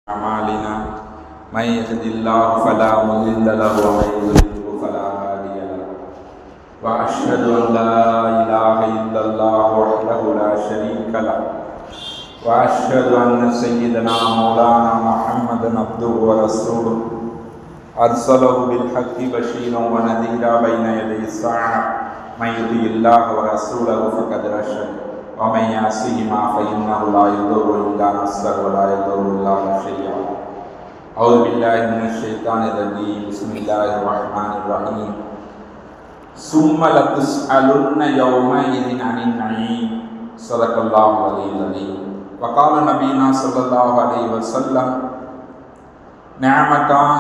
أعمالنا من يهد الله فلا مضل له ومن يضلل فلا هادي له وأشهد أن لا إله إلا الله وحده لا شريك له وأشهد أن سيدنا مولانا محمدا عبده ورسوله أرسله بالحق بشيرا ونذيرا بين يدي الساعة من يطع الله ورسوله فقد رشد ومن يعصهما فإنه لا يضر إلا نفسه ولا يضر الله شيئا. أعوذ بالله من الشيطان الرجيم. بسم الله الرحمن الرحيم. ثم لتسألن يومئذ عن النعيم. صدق الله العلي العظيم. وقال نبينا صلى الله عليه وسلم: نعمتان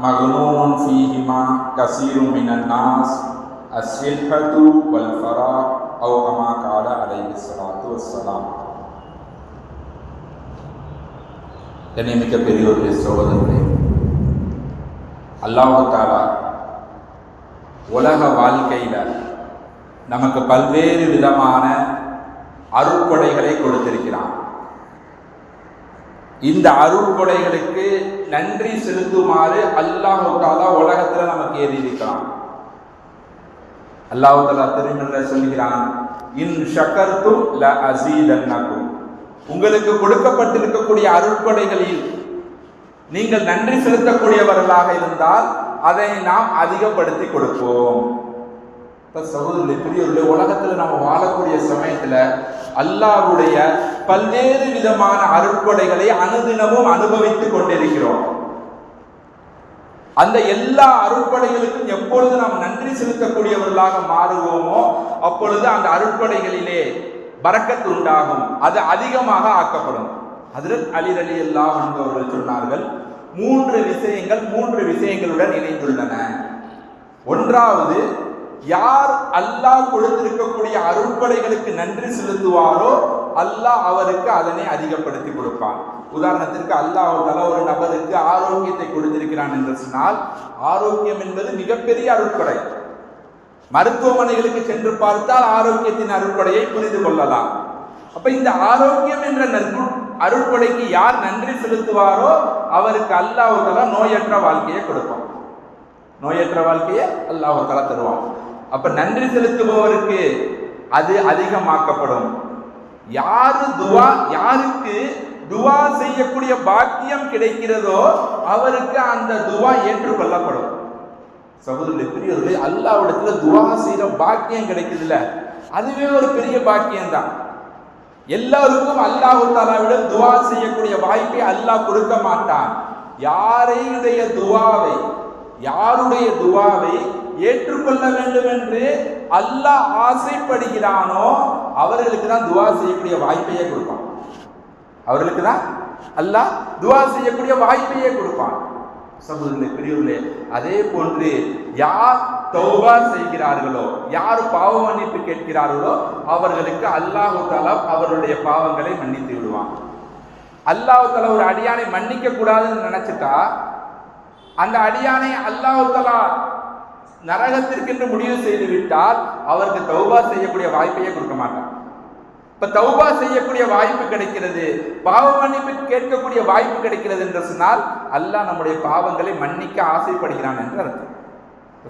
مغنوم فيهما كثير من الناس الصحة والفراغ أو كما قال عليه الصلاة والسلام. கண்ணியமிக்க பெரியோர்களே, சகோதரர்களே, அல்லாஹ் தஆலா உலக வாழ்க்கையில நமக்கு பல்வேறு விதமான அருட்கொடைகளை கொடுத்திருக்கிறான். இந்த அருட்கொடைகளுக்கு நன்றி செலுத்துமாறு அல்லாஹ் தஆலா உலகத்துல நமக்கு ஏறியிருக்கிறான். அல்லாஹ் தஆலா திருமறையில் சொல்கிறான்: இன் ஷக்கர்தும் ல அஸீதன்னகும். உங்களுக்கு கொடுக்கப்பட்டிருக்கக்கூடிய அருட்கொடைகளில் நீங்கள் நன்றி செலுத்தக்கூடியவர்களாக இருந்தால் அதை நாம் அதிகப்படுத்தி கொடுப்போம். சகோதரர்களே, பெரியவர்களே, உலகத்தில் நம்ம வாழக்கூடிய சமயத்துல அல்லாஹ்வுடைய பல்வேறு விதமான அருட்கொடைகளை அனுதினமும் அனுபவித்துக் கொண்டிருக்கிறோம். அந்த எல்லா அருட்கொடைகளுக்கும் எப்பொழுது நாம் நன்றி செலுத்தக்கூடியவர்களாக மாறுவோமோ அப்பொழுது அந்த அருட்கொடைகளிலே பரக்கத்து உண்டாகும், அது அதிகமாக ஆக்கப்படும். ஹஜ்ரத் அலி ரலியல்லாஹு அன்ஹு அவர்கள் சொன்னார்கள், மூன்று விஷயங்களுடன் இணைந்துள்ளன. ஒன்றாவது, யார் அல்லாஹ் கொடுத்திருக்கக்கூடிய அருட்கொடைகளுக்கு நன்றி செலுத்துவாரோ அல்லாஹ் அவருக்கு அதனை அதிகப்படுத்தி கொடுப்பான். உதாரணத்திற்கு, அல்லாஹ் தஆலா ஒரு நபருக்கு ஆரோக்கியத்தை கொடுத்திருக்கிறான் என்று சொன்னால், ஆரோக்கியம் என்பது மிகப்பெரிய அருட்கொடை. மருத்துவமனைகளுக்கு சென்று பார்த்தால் ஆரோக்கியத்தின் அருட்கொடையை புரிந்து கொள்ளலாம். அப்ப இந்த ஆரோக்கியம் என்ற அருட்கொடைக்கு யார் நன்றி செலுத்துவாரோ அவருக்கு அல்லாஹ் தஆலா நோயற்ற வாழ்க்கையை கொடுப்பான். நோயற்ற வாழ்க்கையை அல்லாஹ் தஆலா தருவான். அப்ப நன்றி செலுத்துபவருக்கு அது அதிகமாக்கப்படும். யாருக்கு துவா செய்யக்கூடிய பாக்கியம் கிடைக்கிறதோ அவருக்கு அந்த துவா ஏற்றுக்கொள்ளப்படும். சகோதரர்களே, பெரியவர்களே, அல்லாஹ்விடத்துல துவா செய்யற பாக்கியம் கிடைக்குதுல்ல, அதுவே ஒரு பெரிய பாக்கியம் தான். எல்லாருக்கும் அல்லாஹ் தஆலாவிடம் துவா செய்யக்கூடிய வாய்ப்பை அல்லாஹ் கொடுக்க மாட்டான். யாருடைய துவாவை ஏற்றுக்கொள்ள வேண்டும் என்று அல்லாஹ் ஆசைப்படுகிறானோ அவர்களுக்கு தான் துவா செய்யக்கூடிய வாய்ப்பையே கொடுப்பான். அவர்களுக்கு தான் அல்லாஹ் துவா செய்யக்கூடிய வாய்ப்பையே கொடுப்பான். சகோதரர்களே, பெரியவர்களே, அதே போன்று யார் தௌபா செய்கிறார்களோ, யார் பாவ மன்னிப்பு கேட்கிறார்களோ அவர்களுக்கு அல்லாஹ் தஆலா அவர்களுடைய பாவங்களை மன்னித்து விடுவான். அல்லாஹ் தஆலா ஒரு அடியானை மன்னிக்க கூடாதுன்னு நினைச்சிட்டா அந்த அடியானை அல்லாஹ் தஆலா நரகத்திற்கென்று முடிவு செய்து விட்டால் அவருக்கு தௌபா செய்யக்கூடிய வாய்ப்பையே கொடுக்க மாட்டான். இப்ப தௌபா செய்யக்கூடிய வாய்ப்பு கிடைக்கிறது, பாவ மன்னிப்பு கேட்கக்கூடிய வாய்ப்பு கிடைக்கிறது என்று சொன்னால் அல்லாஹ் நம்முடைய பாவங்களை மன்னிக்க ஆசைப்படுகிறான் என்று அர்த்தம்.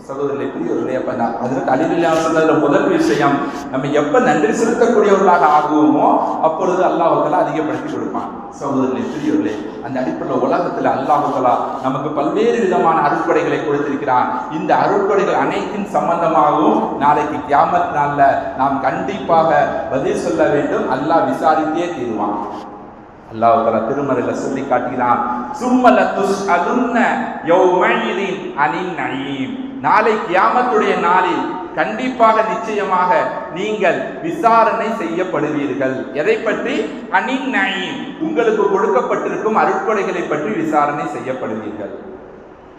சகோதரர்களே, பெரியவர்களே, அப்ப ஹஜ்ரத் அலி ரலியல்லாஹு அன்ஹு சொன்ன முதல் விஷயம், நம்ம எப்ப நன்றி செலுத்தக்கூடியவர்களாக ஆகுவோமோ அப்பொழுது அல்லாஹ் தஆலா அதிகப்படுத்தி கொடுப்பான். சகோதரர்களே, பெரியவர்களே, அந்த அடிப்படையில் உலகத்தில் அல்லாஹ் தஆலா நமக்கு பல்வேறு விதமான அருட்கொடைகளை கொடுத்திருக்கிறான். இந்த அருட்கொடைகள் அனைத்தின் சம்பந்தமாகவும் நாளைக்கு கியாமத் நாள்ல நாம் கண்டிப்பாக பதில் சொல்ல வேண்டும். அல்லாஹ் விசாரித்தே தீருவான். அல்லாஹ் தஆலா திருமறையில சொல்லி காட்டுகிறான், சும்ம லதுஸ்அலுன்ன யௌமைதின் அனின் நயீம். நாளை கியாமத்துடைய நாளில் கண்டிப்பாக நிச்சயமாக நீங்கள் விசாரணை செய்யப்படுவீர்கள். எதை பற்றி? அனின் நயீம், உங்களுக்கு கொடுக்கப்பட்டிருக்கும் அருட்கொடைகளை பற்றி விசாரணை செய்யப்படுவீர்கள்.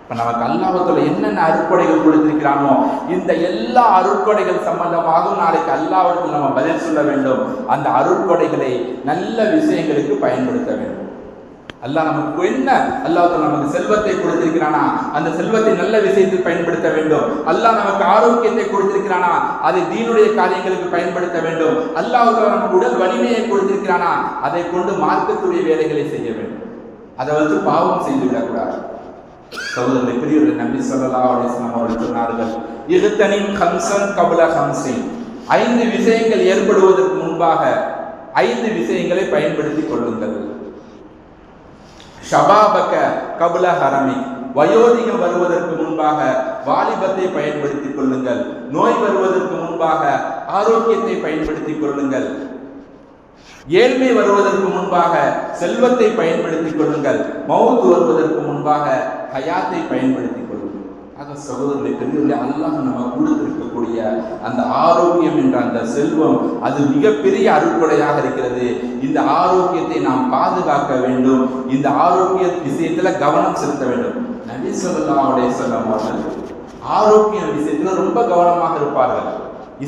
இப்ப நமக்கு அல்லாஹ் தஆலா என்னென்ன அருட்கொடைகள் கொடுத்திருக்கிறானோ இந்த எல்லா அருட்கொடைகள் சம்பந்தமாகவும் நாளைக்கு அல்லாஹ்விற்கு நம்ம பதில் சொல்ல வேண்டும். அந்த அருட்கொடைகளை நல்ல விஷயங்களுக்கு பயன்படுத்த வேண்டும். அல்லாஹ் நமக்கு அல்லாஹ் நமக்கு செல்வத்தை கொடுத்திருக்கிறானா, அந்த செல்வத்தை நல்ல விஷயத்தில் பயன்படுத்த வேண்டும். அல்லாஹ் நமக்கு ஆரோக்கியத்தை கொடுத்திருக்கிறானா, அதை தீனுடைய காரியங்களுக்கு பயன்படுத்த வேண்டும். அல்லாஹ் நமக்கு உடல் வலிமையை கொடுத்திருக்கிறானா, அதை கொண்டு மார்க்கத்துடைய வேலைகளை செய்ய வேண்டும். அதை வச்சு பாவம் செய்து விடக்கூடாது. சகோதரர்களை பெரியவர்கள் நபி ஸல்லல்லாஹு அலைஹி வஸல்லம் அவர்கள் சொன்னார்கள், இஹ்தனிம் கம்ஸன் கப்ல கம்ஸின், 5 விஷயங்கள் ஏற்படுவதற்கு முன்பாக 5 விஷயங்களை பயன்படுத்திக் கொள்ளுங்கள். ஷபாபக கப்ல ஹரமி, வயோதிகம் வருவதற்கு முன்பாக வாலிபத்தை பயன்படுத்திக் கொள்ளுங்கள். நோய் வருவதற்கு முன்பாக ஆரோக்கியத்தை பயன்படுத்திக் கொள்ளுங்கள். ஏழ்மை வருவதற்கு முன்பாக செல்வத்தை பயன்படுத்திக் கொள்ளுங்கள். மௌத் வருவதற்கு முன்பாக ஹயாத்தை பயன்படுத்திக் கொள்ளுங்கள். ஆக சகோதரர்களை பெரியவர்களே, அல்லாஹ் நம்ம கொடுத்திருக்கக்கூடிய அந்த ஆரோக்கியம் என்ற அந்த செல்வம் அது மிகப்பெரிய அருட்கொடையாக இருக்கிறது. இந்த ஆரோக்கியத்தை நாம் பாதுகாக்க வேண்டும். இந்த ஆரோக்கிய விஷயத்துல கவனம் செலுத்த வேண்டும். நபி ஸல்லல்லாஹு அலைஹி வஸல்லம் அவர்கள் ஆரோக்கிய விஷயத்துல ரொம்ப கவனமாக இருப்பார்கள்.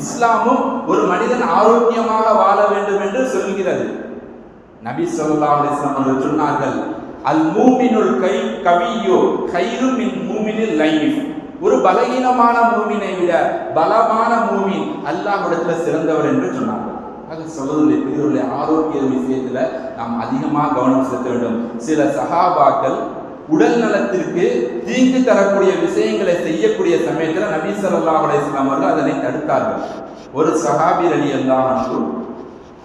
இஸ்லாமும் ஒரு மனிதன் ஆரோக்கியமாக வாழ வேண்டும் என்று சொல்கிறது. நபி ஸல்லல்லாஹு அலைஹி வஸல்லம் அவர்கள் சொன்னார்கள், அல் மூமினுல் கவியோ கைரும் மின் மூமினில் லைஃப், ஒரு பலகீனமான மூமினை விட பலமான மூமின் அல்லாஹ்விடத்துல சிறந்தவர் என்று சொன்னார்கள். அது சகோதரர்களே பெரியவர்களே, ஆரோக்கிய விஷயத்துல நாம் அதிகமாக கவனம் செலுத்த வேண்டும். சில சஹாபாக்கள் உடல் நலத்திற்கு தீங்கு தரக்கூடிய விஷயங்களை செய்யக்கூடிய சமயத்தில் நபி ஸல்லல்லாஹு அலைஹி வஸல்லம் அவர்கள் அதனை தடுத்தார்கள். ஒரு சஹாபி ரலியல்லாஹு அன்ஹு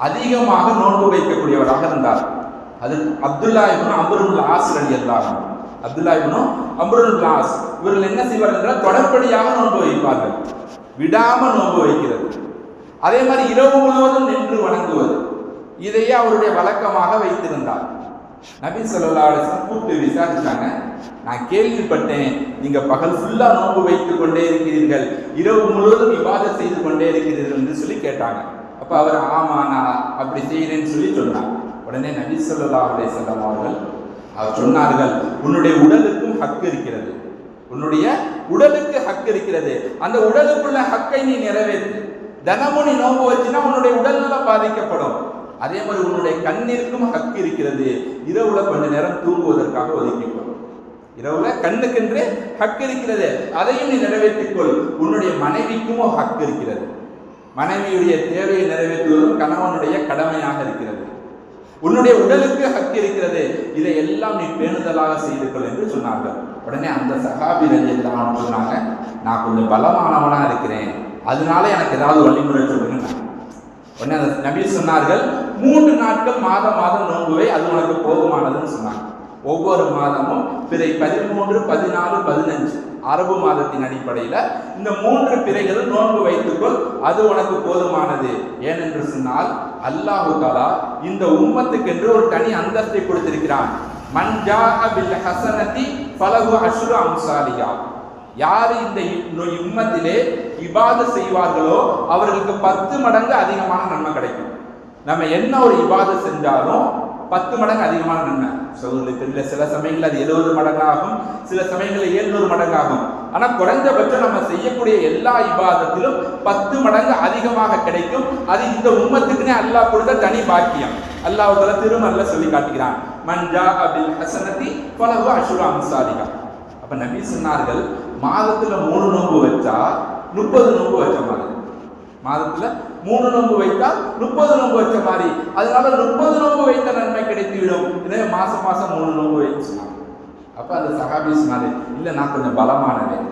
அதிகமாக நோன்பு வைக்கக்கூடியவராக இருந்தார். அது அப்துல்லா இப்னு அம்ர் இப்னு ஆஸ் ரலியல்லாஹு அன்ஹு. அப்துல்லா இப்னு அம்ர் இப்னு ஆஸ் இவர்கள் என்ன செய்வார்கள் என்றால் தொடர்படியாக நோன்பு வைப்பார்கள், விடாம நோன்பு வைக்கிறது. அதே மாதிரி இரவு முழுவதும் நின்று வணங்குவது, இதையே அவருடைய வழக்கமாக வைத்திருந்தார். நபி ஸல்லல்லாஹு அலைஹி வஸல்லம் கூப்பிட்டு விசாரிச்சாங்க, நான் கேள்விப்பட்டேன் நீங்க பகல் ஃபுல்லா நோன்பு வைத்துக் கொண்டே இருக்கிறீர்கள், இரவு முழுவதும் இபாதத் செய்து கொண்டே இருக்கிறீர்கள் என்று சொல்லி கேட்டாங்க. அப்ப அவர் ஆமா நான் அப்படி செய்கிறேன்னு சொல்லி சொன்னார். உடனே நபி ஸல்லல்லாஹு அலைஹி வஸல்லம் அவர்கள் சொன்னார்கள், உன்னுடைய உடலுக்கும் ஹக் இருக்கிறது, உன்னுடைய உடலுக்கு ஹக் இருக்கிறது, அந்த உடலுக்குள்ள ஹக்கை நீ நிறைவேற்று. தினமும் நீ நோன்பு வச்சுன்னா உன்னுடைய உடல்நலம் பாதிக்கப்படும். அதே மாதிரி உன்னுடைய கண்ணிற்கும் ஹக் இருக்கிறது, இரவுல கொஞ்ச நேரம் தூங்குவதற்காக ஒதுக்கிக்கொள். இரவுல கண்ணுக்கென்று ஹக் இருக்கிறது, அதையும் நீ நிறைவேற்றிக்கொள். உன்னுடைய மனைவிக்கும் ஹக் இருக்கிறது, மனைவியுடைய தேவையை நிறைவேற்றுவதும் கணவனுடைய கடமையாக இருக்கிறது. உன்னுடைய உடலுக்கு ஹக் இருக்கிறது, இதை எல்லாம் நீ பேணுதலாக செய்து கொள் என்று சொன்னார்கள். உடனே அந்த சஹாபி ரலியல்லாஹு சொன்னாங்க, நான் கொஞ்சம் பலமானவனா இருக்கிறேன், அதனால எனக்கு ஏதாவது வழிமுறை சொல்லுங்க. உடனே அந்த நபி சொன்னார்கள், 3 நாட்கள் மாதம் நோன்புவை, அது உனக்கு போதுமானதுன்னு சொன்னாங்க. ஒவ்வொரு மாதமும் பிறை 13, 14, 15 அரபு மாதத்தின் அடிப்படையில் இந்த 3 பிறைகளும் நோன்பு வைத்துக்கொள், அது உனக்கு போதுமானது. ஏனென்று சொன்னால் அல்லாஹு தஆலா இந்த உம்மத்துக்கென்று ஒரு தனி அந்தஸ்தை கொடுத்திருக்கிறான். மன் ஜாஅ பில் ஹஸனதி ஃபலஹு அஷ்ரு அம்சாலிஹா, யார் இந்த உம்மத்திலே இபாதத் செய்வார்களோ அவர்களுக்கு 10 மடங்கு அதிகமான நன்மை கிடைக்கும். நம்ம என்ன ஒரு இபாதத் செஞ்சாலும் 10 மடங்கு அதிகமான நன்மை. சொல்லுங்க, சில சமயங்கள் அது 70 மடங்காகும், சில சமயங்களில் 700 மடங்காகும். ஆனால் குறைஞ்சபட்சம் நம்ம செய்யக்கூடிய எல்லா இபாதத்திலும் 10 மடங்கு அதிகமாக கிடைக்கும். அது இந்த உம்மத்துக்குனே அல்லாஹ் கொடுத்த தனி பாக்கியம். அல்லாஹ் தஆலா திருமறையில சொல்லி காட்டுகிறான், மன் ஜாஅ பில் ஹஸனதி ஃபலஹு அஷ்ரு அம்சாலிஹா. அப்ப நபி சொன்னார்கள், மாதத்துல 3 நோன்பு வச்சா 30 நோன்பு வச்ச மாதிரி, மாதத்துல 3 நோன்பு வைத்தால் 30 நோன்பு வச்ச மாதிரி. அதனால 30 நோன்பு வைத்த நன்மை கிடைத்துவிடும். எனவே மாசம் 3 நோன்பு வைத்து சொன்னாங்க. அப்ப அந்த சஹாபி சொன்னாரு, இல்ல நான் கொஞ்சம் பலமானவன்,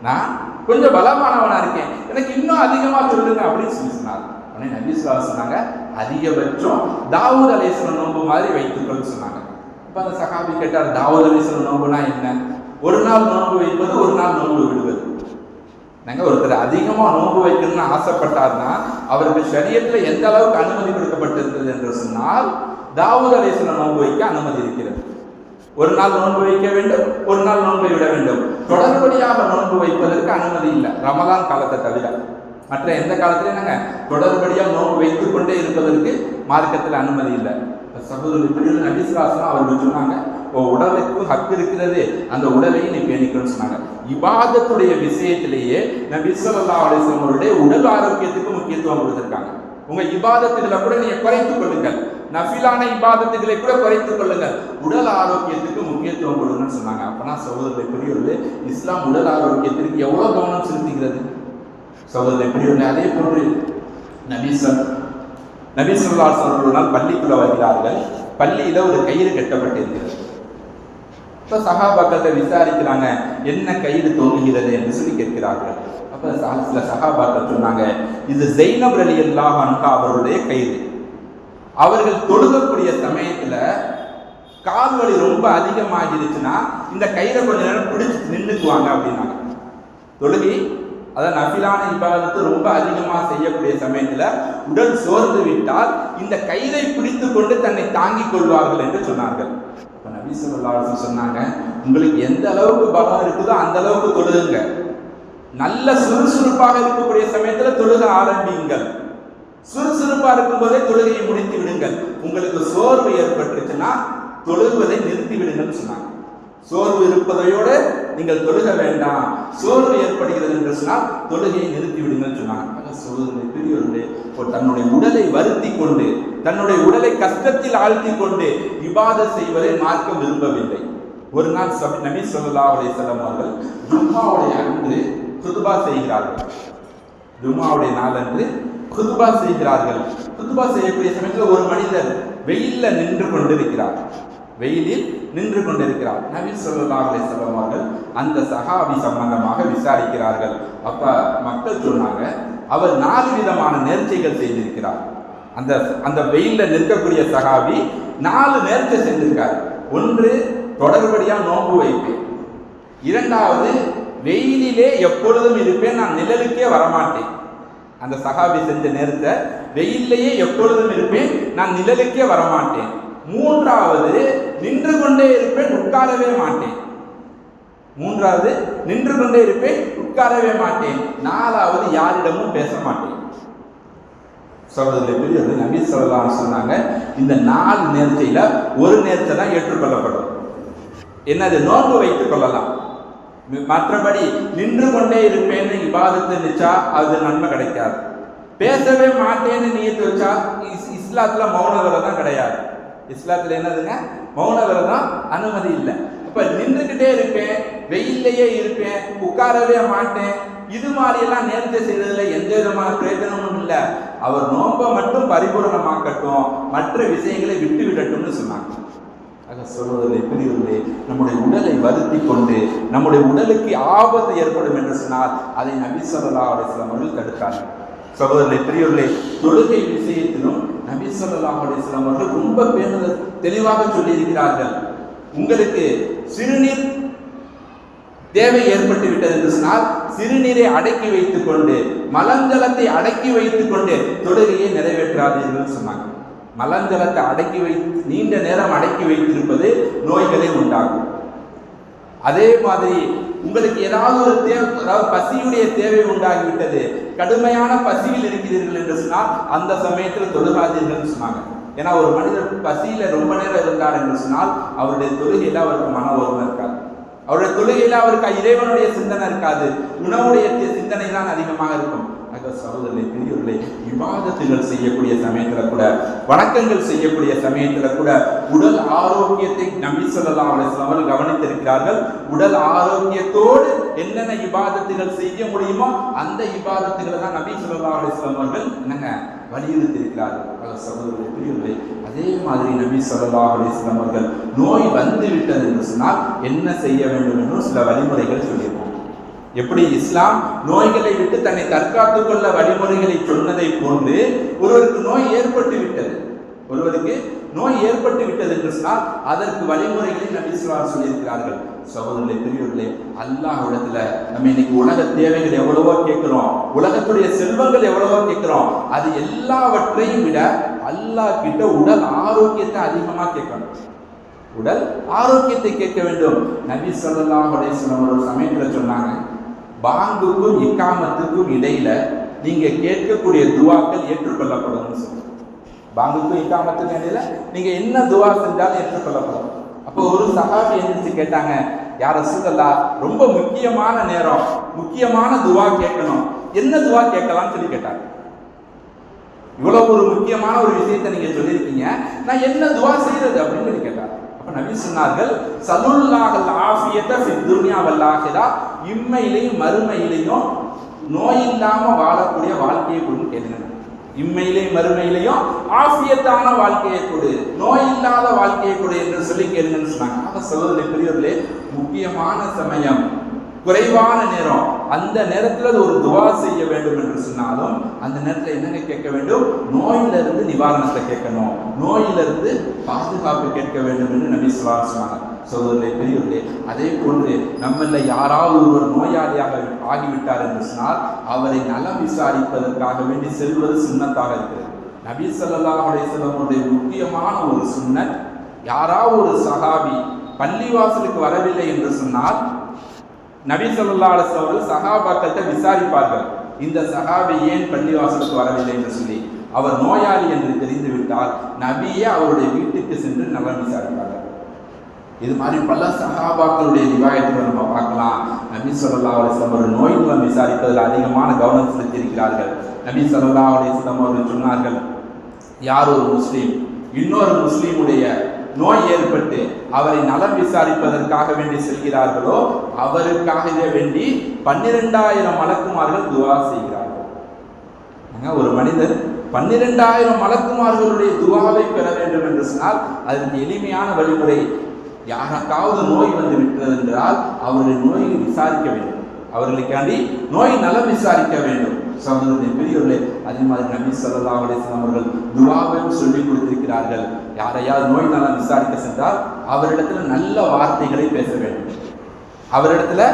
நான் கொஞ்சம் பலமானவனா இருக்கேன், எனக்கு இன்னும் அதிகமா சொல்லுங்க அப்படின்னு சொல்லி சொன்னாங்க. உடனே நபி ஸல்லல்லாஹு அலைஹி சொன்னாங்க, அதிகபட்சம் தாவூத் அலைஹிஸ்ஸலாம் நோன்பு மாதிரி வைத்துக்கொள் சொன்னாங்க. அப்ப அந்த சஹாபி கேட்டார், தாவூத் அலைஹிஸ்ஸலாம் நோன்புனா என்ன? ஒரு நாள் நோன்பு வைப்பது, ஒரு நாள் நோன்பு விடுவது. நாங்கள் ஒருத்தர் அதிகமாக நோன்பு வைக்கணும்னு ஆசைப்பட்டார்னா அவருக்கு ஷரியத்துல எந்த அளவுக்கு அனுமதி கொடுக்கப்பட்டிருக்கிறது என்று சொன்னால், தாவூத் அலைஹிஸ்ஸலாம் நோன்பு வைக்க அனுமதி இருக்கிறது. ஒரு நாள் நோன்பு வைக்க வேண்டும், ஒரு நாள் நோன்பை விட வேண்டும். தொடர்படியாக நோன்பு வைப்பதற்கு அனுமதி இல்லை, ரமலான் காலத்தை தவிர. மற்ற எந்த காலத்திலையும் நாங்கள் தொடர்படியாக நோன்பு வைத்துக் கொண்டே இருப்பதற்கு மார்க்கத்தில் அனுமதி இல்லை. சகோதரர் நபி ஸல்லல்லாஹு அலைஹி வஸல்லம் அவர்கள் சொன்னாங்க, உடலுக்கு ஹக் இருக்கிறது, அந்த உடலையும் நீ பேணிக்கணும்னு சொன்னாங்க. இபாதத்துடைய விஷயத்திலேயே நபி ஸல்லல்லாஹு அலைஹி வஸல்லம் அவருடைய உடல் ஆரோக்கியத்துக்கு முக்கியத்துவம் கொடுத்திருக்காங்க. உங்க இபாதத்துகளை கூட நீங்க குறைத்துக் கொள்ளுங்கள், நஃபிலான இபாதத்துகளை கூட குறைத்துக் கொள்ளுங்கள், உடல் ஆரோக்கியத்துக்கு முக்கியத்துவம் கொடுங்கன்னு சொன்னாங்க. அப்பனா சகோதரரை பெரியவர்களே, இஸ்லாம் உடல் ஆரோக்கியத்திற்கு எவ்வளவு கவனம் செலுத்துகிறது சகோதரரை பெரியவர்களே. அதே போன்று நபி ஸல்லல்லாஹு அலைஹி வஸல்லம் பள்ளிக்குள்ள வருகிறார்கள். பள்ளியில ஒரு கயிறு கட்டப்பட்டிருக்கிறது. இப்ப சஹாபாக்களை விசாரிக்கிறாங்க, என்ன கயிறு தொங்குகிறது என்று சொல்லி கேட்கிறார்கள். அப்ப சில சஹாபாக்கள் சொன்னாங்க, இது ஸைனப் ரலியல்லாஹு அன்ஹா அவருடைய கயிறு. அவர்கள் தொழுகக்கூடிய சமயத்துல கால்வலி ரொம்ப அதிகமாகிருச்சுன்னா இந்த கயிறை கொஞ்ச நேரம் பிடிச்சு நின்றுக்குவாங்க அப்படின்னாங்க. தொழுகை அதான் நஃபிலான இபாதத்து ரொம்ப அதிகமாக செய்யக்கூடிய சமயத்துல உடல் சோர்ந்து விட்டால் இந்த கயிறை பிடித்து கொண்டு தன்னை தாங்கிக் கொள்வார்கள் என்று சொன்னார்கள். இப்ப நபி ஸல்லல்லாஹு அலைஹி வஸல்லம் சொன்னாங்க, உங்களுக்கு எந்த அளவுக்கு பலம் இருக்குதோ அந்த அளவுக்கு தொழுகுங்க. நல்ல சுறுசுறுப்பாக இருக்கக்கூடிய சமயத்துல தொழுக ஆரம்பியுங்கள். சுறுசுறுப்பா இருக்கும் போதே தொழுகையை முடித்து விடுங்கள். உங்களுக்கு சோர்வு ஏற்பட்டுச்சுன்னா தொழுகுவதை நிறுத்தி விடுங்கள் சொன்னாங்க. சோர்வு இருப்பதையோடு நீங்கள் தொழுக வேண்டாம், சோர்வு ஏற்படுகிறது என்று சொன்னால் தொழுகையை நிறுத்தி விடுங்கள் சொன்னாங்க. சோதனை பெரியவர்களே, தன்னுடைய உடலை வருத்தி கொண்டு தன்னுடைய உடலை கஷ்டத்தில் ஆழ்த்தி கொண்டு இபாதத் செய்வதை மார்க்கம் விரும்பவில்லை. ஒரு நாள் நபி ஸல்லல்லாஹு அலைஹி வஸல்லம் அவர்கள் ஜும்ஆவுடைய அன்று குத்பா செய்கிறார்கள். ஜும்ஆவுடைய நாள் அன்று குத்பா செய்கிறார்கள். குத்பா செய்யக்கூடிய சமயத்தில் ஒரு மனிதர் வெயில்ல நின்று கொண்டிருக்கிறார். வெயிலில் நின்று கொண்டிருக்கிறார். நபி ஸல்லல்லாஹு அலைஹி வஸல்லம் அவர்கள் அந்த சஹாபி சம்பந்தமாக விசாரிக்கிறார்கள். அப்ப மக்கள் சொன்னாங்க, அவர் 4 விதமான நேர்ச்சைகள் செய்திருக்கிறார். அந்த அந்த வெயில்ல நிற்கக்கூடிய சஹாபி 4 நேர்ச்சை செஞ்சிருக்கார். ஒன்று, தொடர்படியா நோன்பு வைப்பேன். இரண்டாவது, வெயிலிலே எப்பொழுதும் இருப்பேன், நான் நிழலுக்கே வரமாட்டேன். அந்த சஹாபி செஞ்ச நேரத்தை, வெயிலேயே எப்பொழுதும் இருப்பேன், நான் நிழலுக்கே வரமாட்டேன். மூன்றாவது, நின்று கொண்டே இருப்பேன், உட்காரவே மாட்டேன். மூன்றாவது, நின்று கொண்டே இருப்பேன், உட்காரவே மாட்டேன். நாலாவது, யாரிடமும் பேச மாட்டேன். சகோதரர்களே, நபி ஸல்லல்லாஹு அலைஹி வஸல்லம் சொன்னாங்க, இந்த 4 நேர்ச்சையில ஒரு நேர்ச்சை தான் ஏற்றுக்கொள்ளப்படும். என்னது? நோன்பு வைத்துக் கொள்ளலாம். மற்றபடி நின்று கொண்டே இருப்பேன்னு இபாதத்து நிச்சா அது நன்மை கிடைக்காது. பேசவே மாட்டேன்னு நியத்து வச்சா இஸ்லாத்துல மௌன விரதம் கிடையாது. இஸ்லாத்துல என்னதுங்க? மௌன விரதம் அனுமதி இல்லை. இப்ப நின்றுகிட்டே இருப்பேன், வெயிலேயே இருப்பேன், உட்காரவே மாட்டேன், இது மாதிரி எல்லாம் நேர்த்தி செய்யறதுல எந்த விதமான பிரயோஜனமும் இல்லை. அவர் நோன்பை மட்டும் பரிபூரணமாக்கட்டும், மற்ற விஷயங்களை விட்டு விடட்டும்னு சொன்னாங்க. சொல்வதை புரிவதில்லை. நம்முடைய உடலை வருத்தி கொண்டு நம்முடைய உடலுக்கு ஆபத்து ஏற்படும் என்று சொன்னால் அதை நபி ஸல்லல்லாஹு அலைஹி வஸல்லம் அவர்கள் தடுத்தார்கள். சகோதரர்களே, பெரியவர்களே, தொழுகை விஷயத்திலும் நபி ஸல்லல்லாஹு அலைஹி வஸல்லம் அவர்கள் ரொம்ப பேணுதல் தெளிவாக சொல்லியிருக்கிறார்கள். உங்களுக்கு சிறுநீர் தேவை ஏற்பட்டு விட்டது என்று சொன்னால் சிறுநீரை அடக்கி வைத்துக் கொண்டு, மலஞ்சலத்தை அடக்கி வைத்துக் கொண்டு தொழுகையை நிறைவேற்றாதீர்கள் சொன்னாங்க. மலஞ்சலத்தை அடக்கி வைத்து நீண்ட நேரம் அடக்கி வைத்திருப்பது நோய்களை உண்டாகும். அதே மாதிரி உங்களுக்கு ஏதாவது ஒரு அதாவது பசியுடைய தேவை உண்டாகிவிட்டது, கடுமையான பசியில் இருக்கிறீர்கள் என்று சொன்னால் அந்த சமயத்தில் தொழுகாதீர்கள் சொன்னாங்க. ஏன்னா ஒரு மனிதர் பசியில ரொம்ப நேரம் இருந்தார் என்று சொன்னால் அவருடைய தொழுகையில அவருக்கு மன ஓர்மை இருக்காது, அவருடைய தொழுகையில அவருக்கு இறைவனுடைய சிந்தனை இருக்காது, உணவுடைய சிந்தனை தான் அதிகமாக இருக்கும். சகோதரர்களே, பெரியவர்களே, இபாதத்துகள் செய்யக்கூடிய சமயத்துல கூட, வணக்கங்கள் செய்யக்கூடிய சமயத்துல கூட உடல் ஆரோக்கியத்தை நபி ஸல்லல்லாஹு அலைஹி வஸல்லம் அவர்கள் கவனித்திருக்கிறார்கள். உடல் ஆரோக்கியத்தோடு என்னென்ன இபாதத்துகள் செய்ய முடியுமோ அந்த இபாதத்துகளை தான் நபி ஸல்லல்லாஹு அலைஹி வஸல்லம் அவர்கள் என்னங்க வலியுறுத்தியிருக்கிறார்கள். சகோதரர்களே, பெரியவர்களே, அதே மாதிரி நபி ஸல்லல்லாஹு அலைஹி வஸல்லம் அவர்கள் நோய் வந்து விட்டது என்று சொன்னால் என்ன செய்ய வேண்டும் என்று சில வழிமுறைகள் சொல்லியிருக்கிறார். எப்படி இஸ்லாம் நோய்களை விட்டு தன்னை தற்காத்துக் கொள்ள வழிமுறைகளை சொன்னதை போன்று ஒருவருக்கு நோய் ஏற்பட்டு விட்டது, ஒருவருக்கு நோய் ஏற்பட்டு விட்டது என்று சொன்னால் அதற்கு வழிமுறைகளை நபி ஸல்லல்லாஹு அலைஹி வஸல்லம் சொல்லியிருக்கிறார்கள். சகோதரர்களே, பெரியவர்களே, அல்லாஹ்விடத்துல நம்ம இன்னைக்கு உலக தேவைகள் எவ்வளவோ கேட்கிறோம், உலகத்துடைய செல்வங்கள் எவ்வளவோ கேட்கிறோம், அது எல்லாவற்றையும் விட அல்லாஹ் கிட்ட உடல் ஆரோக்கியத்தை அதிகமா கேட்கணும். உடல் ஆரோக்கியத்தை கேட்க வேண்டும். நபி ஸல்லல்லாஹு அலைஹி வஸல்லம் ஒரு சமயத்துல சொன்னாங்க, பாங்குக்கும் இக்காமத்துக்கும் இடையில நீங்க கேட்கக்கூடிய துவாக்கள் ஏற்றுக்கொள்ளப்படும் சொல்லுங்க. பாங்குக்கும் இக்காமத்துக்கும் இடையில நீங்க என்ன துவா செஞ்சாலும் ஏற்றுக்கொள்ளப்படும். அப்போ ஒரு சஹாபி எந்திரிச்சு கேட்டாங்க, யார் ரசூலல்லாஹ், ரொம்ப முக்கியமான நேரம், முக்கியமான துவா கேட்கணும், என்ன துவா கேட்கலாம்னு சொல்லி கேட்டாங்க. இவ்வளவு ஒரு முக்கியமான ஒரு விஷயத்தை நீங்க சொல்லியிருக்கீங்க, நான் என்ன துவா செய்யறது அப்படின்னு சொல்லி கேட்டாங்க. அப்ப நபி சொன்னார்கள், சலுல்லாஹல் ஆஃபியத ஃபித் துன்யா வல் ஆகிரா, இம்மையிலையும் மறுமையிலையும் நோய் இல்லாம வாழக்கூடிய வாழ்க்கையை கொடுன்னு கேளுங்க. இம்மையிலேயும் மறுமையிலையும் ஆஃபியத்தான வாழ்க்கையை கொடு, நோய் இல்லாத வாழ்க்கையை கொடு என்று சொல்லி கேளுங்கன்னு சொன்னாங்க. சகோதரர்களே, பெரியவர்களே, முக்கியமான சமயம், குறைவான நேரம், அந்த நேரத்தில் ஒரு துவா செய்ய வேண்டும் என்று சொன்னாலும் அந்த நேரத்தில் என்னங்க கேட்க வேண்டும்? நோயிலிருந்து நிவாரணத்தை கேட்கணும், நோயிலிருந்து பாதுகாப்பு கேட்க வேண்டும் என்று நபி ஸல்லல்லாஹு அலைஹி வஸல்லம் சொன்னாங்க. சகோதரர்களே, பெரியவர்களே, அதே போன்று நம்மள யாராவது ஒருவர் நோயாளியாக ஆகிவிட்டார் என்று சொன்னால் அவரை நலம் விசாரிப்பதற்காக வேண்டி செல்வது சுன்னத்தாக இருக்கிறது. நபி ஸல்லல்லாஹு அலைஹி வஸல்லம் முக்கியமான ஒரு சுன்னத், யாராவது ஒரு சஹாபி பள்ளிவாசலுக்கு வரவில்லை என்று சொன்னால் நபி ஸல்லல்லாஹு அலைஹி வஸல்லம் சஹாபாக்கள்கிட்ட விசாரிப்பார்கள், இந்த சஹாபி ஏன் பள்ளிவாசலுக்கு வரவில்லை என்று சொல்லி. அவர் நோயாளி என்று தெரிந்துவிட்டால் நபியே அவருடைய வீட்டுக்கு சென்று நலம் விசாரிப்பார்கள். இது மாதிரி பல சஹாபாக்களுடைய ரிவாயத்துகளை நம்ம பார்க்கலாம். நபி ஸல்லல்லாஹு அலைஹி வஸல்லம் ஒரு நோய் நலம் விசாரிப்பதில் அதிகமான கவனம் செலுத்தியிருக்கிறார்கள். நபி ஸல்லல்லாஹு அலைஹி வஸல்லம் அவர்கள் சொன்னார்கள், யார் ஒரு முஸ்லீம் இன்னொரு முஸ்லீமுடைய நோய் ஏற்பட்டு அவரை நலம் விசாரிப்பதற்காக வேண்டி செல்கிறார்களோ அவருக்காகவே வேண்டி 12,000 மலக்குமார்கள் துவா செய்கிறார்கள். ஒரு மனிதர் 12,000 மலக்குமார்களுடைய துவாவை பெற வேண்டும் என்று சொன்னால் அதற்கு எளிமையான வழிமுறை, யாருக்காவது நோய் வந்து விட்டது என்றால் அவருடைய நோயை விசாரிக்க வேண்டும், அவர்களுக்காண்டி நோய் நலம் விசாரிக்க வேண்டும். சகோதரர்களே, பெரியவர்களே, அதே மாதிரி நபி ஸல்லல்லாஹு அலைஹி வஸல்லம் அவர்கள் துஆவையும் சொல்லிக் கொடுத்திருக்கிறார்கள். யாரையாவது நோய் நலம் விசாரிக்க சென்றால் அவரிடத்துல நல்ல வார்த்தைகளை பேச வேண்டும், அவரிடத்துல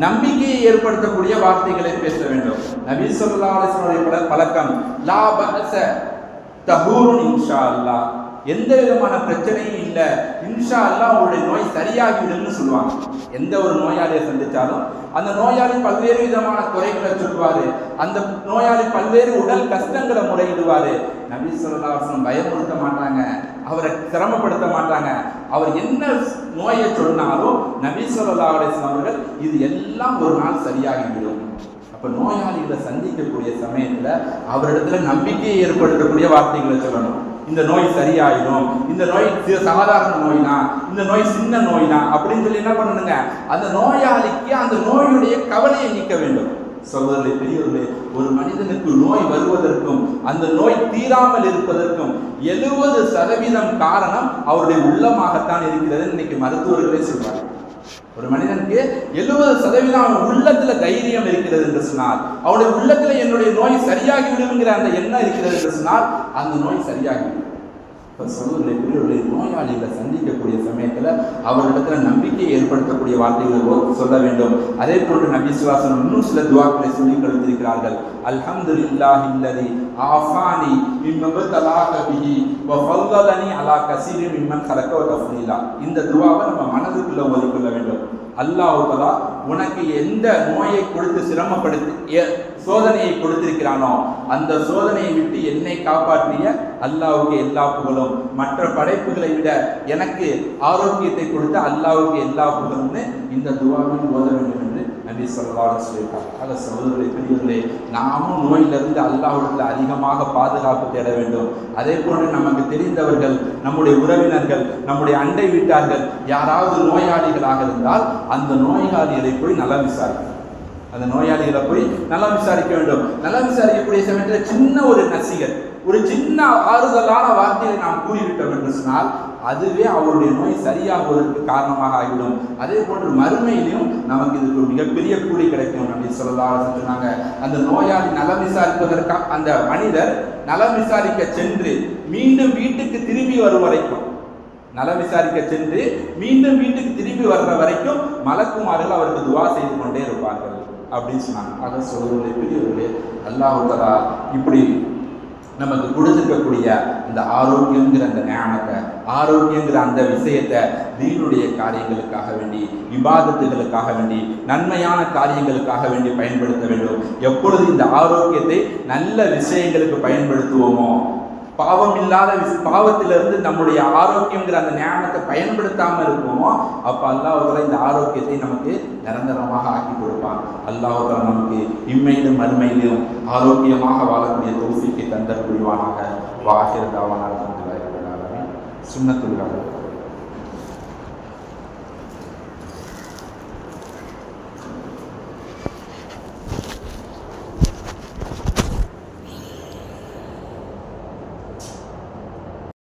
நம்பிக்கையை ஏற்படுத்தக்கூடிய வார்த்தைகளை பேச வேண்டும். நபி ஸல்லல்லாஹு அலைஹி வஸல்லம் பழக்கம், லா பஅஸ தஹூருன் இன்ஷா அல்லாஹ், எந்த விதமான பிரச்சனையும் இல்லை, இன்ஷா அல்லாஹ் உங்களுடைய நோய் சரியாகிவிடும்னு சொல்லுவாங்க. எந்த ஒரு நோயாளியை சந்திச்சாலும் அந்த நோயாளி பல்வேறு விதமான குறைகளை சொல்லுவாரு, அந்த நோயாளி பல்வேறு உடல் கஷ்டங்களை முறையிடுவாரு. நபி ஸல்லல்லாஹு அலைஹி வஸல்லம் பயமுறுத்த மாட்டாங்க, அவரை சிரமப்படுத்த மாட்டாங்க. அவர் என்ன நோயை சொன்னாலும் நபி ஸல்லல்லாஹு அலைஹி வஸல்லம் அவர்கள் இது எல்லாம் ஒரு நாள் சரியாகிவிடும். அப்ப நோயாளிகளை சந்திக்கக்கூடிய சமயத்துல அவரிடத்துல நம்பிக்கையை ஏற்படுத்தக்கூடிய வார்த்தைகளை சொல்லணும். இந்த நோய் சரியாயிடும், இந்த நோய் சாதாரண நோய்னா, இந்த நோய் சின்ன நோய்னா அப்படின்னு சொல்லி என்ன பண்ணணுங்க, அந்த நோயாளிக்கு அந்த நோயுடைய கவலையை நீக்க வேண்டும். சகோதரர்களே, பெரியவர்களே, ஒரு மனிதனுக்கு நோய் வருவதற்கும் அந்த நோய் தீராமல் இருப்பதற்கும் 70% காரணம் அவருடைய உள்ளமாகத்தான் இருக்கிறது. இன்னைக்கு மருத்துவர்களே சொல்றாங்க, ஒரு மனிதனுக்கு 70% அவன் உள்ளத்துல தைரியம் இருக்கிறது என்று சொன்னால், அவனுடைய உள்ளத்துல என்னுடைய நோய் சரியாகி விடுங்கிற அந்த எண்ணம் இருக்கிறது என்று சொன்னால் அந்த நோய் சரியாகிவிடும். சகோதரர்களே, பெரியவர்களே, நோயாளிகளை சந்திக்கக்கூடிய சமயத்துல அவர்களிடத்துல நம்பிக்கையை ஏற்படுத்தக்கூடிய வார்த்தைகளை சொல்ல வேண்டும். அதே போன்று நபி ஸல்லல்லாஹு அலைஹி வஸல்லம் இன்னும் சில துஆக்களை சொல்லி கொடுத்திருக்கிறார்கள். அல்ஹம்துலில்லாஹி அல்லதி ஆஃபானி மிம்ம தலாக பிஹி வ ஃபல்லலனி அலா கஸீரின் மிம்மன் கலக வ தஃலீலா. இந்த துஆவை நம்ம மனதுக்குள்ள ஓதிக்கொள்ள வேண்டும். அல்லாஹ் தஆலா உனக்கு எந்த நோயை கொடுத்து சிரமப்படுத்தி சோதனையை கொடுத்திருக்கிறானோ அந்த சோதனையை விட்டு என்னை காப்பாற்றிய அல்லாஹ்வுக்கு எல்லா புகழும், மற்ற படைப்புகளை விட எனக்கு ஆரோக்கியத்தை கொடுத்த அல்லாஹ்வுக்கு எல்லா புகழும்னு இந்த துஆவில் ஓத வேண்டும் என்று நபி ஸல்லல்லாஹு அலைஹி வஸல்லம் சொல்லியிருக்காங்க. சகோதரர்களே, பெரியவர்களே, நாமும் நோயிலிருந்து அல்லாஹ்விடத்தில் அதிகமாக பாதுகாப்பு தேட வேண்டும். அதே போன்று நமக்கு தெரிந்தவர்கள், நம்முடைய உறவினர்கள், நம்முடைய அண்டை வீட்டார்கள் யாராவது நோயாளிகளாக இருந்தால் அந்த நோயாளிகளை போய் நலம் விசாரிக்கணும். அந்த நோயாளிகளை போய் நலம் விசாரிக்க வேண்டும். நலம் விசாரிக்கக்கூடிய சமயத்தில் சின்ன ஒரு நசிகர், ஒரு சின்ன ஆறுதலான வார்த்தையை நாம் கூறிவிட்டோம் என்று சொன்னால் அதுவே அவருடைய நோய் சரியாகுவதற்கு காரணமாக ஆகிவிடும். அதே போன்று மறுமையிலும் நமக்கு இதுக்கு மிகப்பெரிய கூலி கிடைக்கும். நபி ஸல்லல்லாஹு அலைஹி வஸல்லம் சொன்னாங்க, அந்த நோயாளி நலம் விசாரிப்பதற்காக அந்த மனிதர் நலம் விசாரிக்க சென்று மீண்டும் வீட்டுக்கு திரும்பி வரும் வரைக்கும், நலம் விசாரிக்க சென்று மீண்டும் வீட்டுக்கு திரும்பி வர்ற வரைக்கும் மலக்குமார்கள் அவருக்கு துஆ செய்து கொண்டே இருப்பார்கள் அப்படின்னு சொன்னாங்க. அதை சொல்வதில்லை. பெரியவர்களே, அல்லாஹ் தஆலா இப்படி நமக்கு கொடுத்துருக்கக்கூடிய இந்த ஆரோக்கியங்கிற அந்த ஞானத்தை, ஆரோக்கியங்கிற அந்த விஷயத்தை தீனுடைய காரியங்களுக்காக வேண்டி, இபாதத்துகளுக்காக வேண்டி, நன்மையான காரியங்களுக்காக வேண்டி பயன்படுத்த வேண்டும். எப்பொழுது இந்த ஆரோக்கியத்தை நல்ல விஷயங்களுக்கு பயன்படுத்துவோமோ, பாவம் இல்லாத பாவத்திலிருந்து நம்முடைய ஆரோக்கியங்கிற அந்த ஞானத்தை பயன்படுத்தாமல் இருப்போமோ, அப்போ அல்லாஹ் இந்த ஆரோக்கியத்தை நமக்கு நிரந்தரமாக ஆக்கி கொடுப்பான். அல்லாஹ் நமக்கு இம்மையிலும் மறுமையிலும் ஆரோக்கியமாக வாழக்கூடிய தௌஃபீக்கை தந்தர் புரிவானாக. வாஹிர் தாவானா அல்ஹம்துலில்லாஹி ரப்பில் ஆலமீன். சுன்னத்துல்